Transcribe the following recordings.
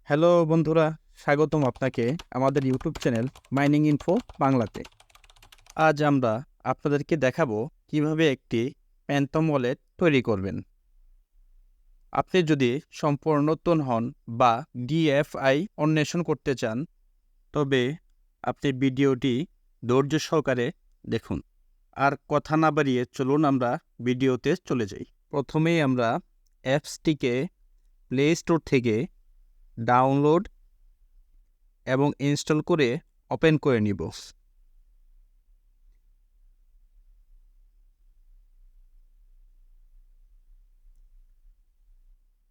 Hello বন্ধুরা, স্বাগতম আপনাকে আমাদের ইউটিউব চ্যানেল মাইনিং ইনফো বাংলাতে। আজ আমরা আপনাদেরকে দেখাবো কিভাবে একটি প্যান্থম ওয়ালেট তৈরি করবেন। আপনি যদি সম্পূর্ণ নতুন হন বা ডিএফআই অন্বেষণ করতে চান, তবে আপনি ভিডিওটি ধৈর্য সহকারে দেখুন। আর কথা না বাড়িয়ে চলুন আমরা ভিডিওতে চলে যাই। প্রথমেই আমরা অ্যাপসটিকে প্লে স্টোর থেকে ডাউনলোড এবং ইনস্টল করে ওপেন করে নিব।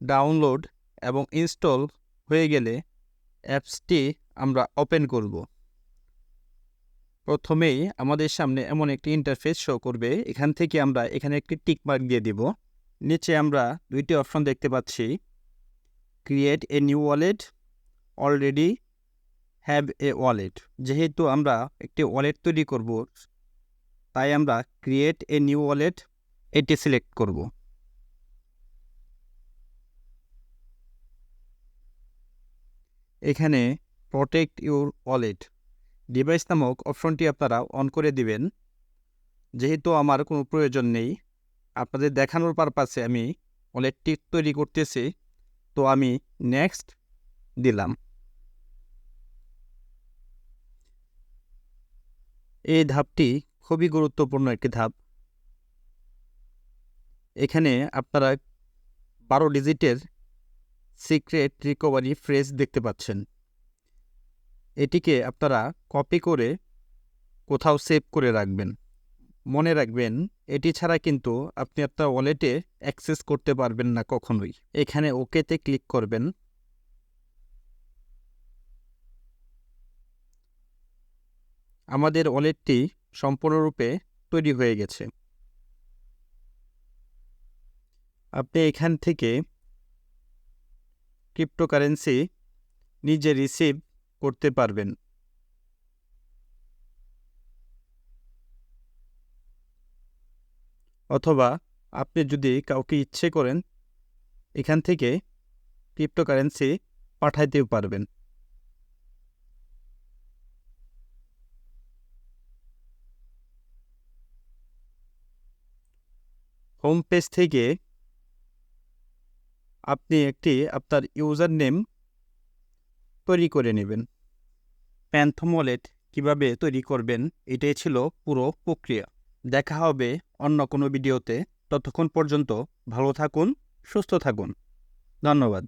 ডাউনলোড এবং ইনস্টল হয়ে গেলে অ্যাপসটি আমরা ওপেন করব। প্রথমেই আমাদের সামনে এমন একটি ইন্টারফেস শো করবে। এখান থেকে আমরা এখানে একটি টিক মার্ক দিয়ে দিব। নিচে আমরা দুইটি অপশন দেখতে পাচ্ছি, create a new wallet, already have a wallet. যেহেতু আমরা একটি ওয়ালেট তৈরি করব, তাই আমরা ক্রিয়েট এ নিউ ওয়ালেট এটি সিলেক্ট করব। এখানে প্রোটেক্ট ইউর ওয়ালেট ডিভাইস নামক অপশনটি আপনারা অন করে দিবেন। যেহেতু আমার কোনো প্রয়োজন নেই, আপনাদের দেখানোর পারপাসে আমি ওয়ালেটটি তৈরি করতেছি, তো আমি নেক্সট দিলাম। এই ধাপটি খুবই গুরুত্বপূর্ণ একটি ধাপ। এখানে আপনারা 12 ডিজিটের সিক্রেট রিকভারি ফ্রেজ দেখতে পাচ্ছেন। এটিকে আপনারা কপি করে কোথাও সেভ করে রাখবেন। মনে রাখবেন, এটি ছাড়া কিন্তু আপনি আপনার ওয়ালেটে অ্যাক্সেস করতে পারবেন না কখনোই। এখানে ওকেতে ক্লিক করবেন। আমাদের ওয়ালেটটি সম্পূর্ণরূপে তৈরি হয়ে গেছে। আপনি এখান থেকে ক্রিপ্টোকারেন্সি নিজে রিসিভ করতে পারবেন। অথবা আপনি যদি কাউকে ইচ্ছে করেন, এখান থেকে ক্রিপ্টোকারেন্সি পাঠাইতেও পারবেন। হোম পেজ থেকে আপনি আপনার ইউজার নেম তৈরি করে নেবেন। প্যান্থম ওয়ালেট কীভাবে তৈরি করবেন, এটাই ছিল পুরো প্রক্রিয়া। দেখা হবে অন্য কোনো ভিডিওতে। ততক্ষণ পর্যন্ত ভালো থাকুন, সুস্থ থাকুন। ধন্যবাদ।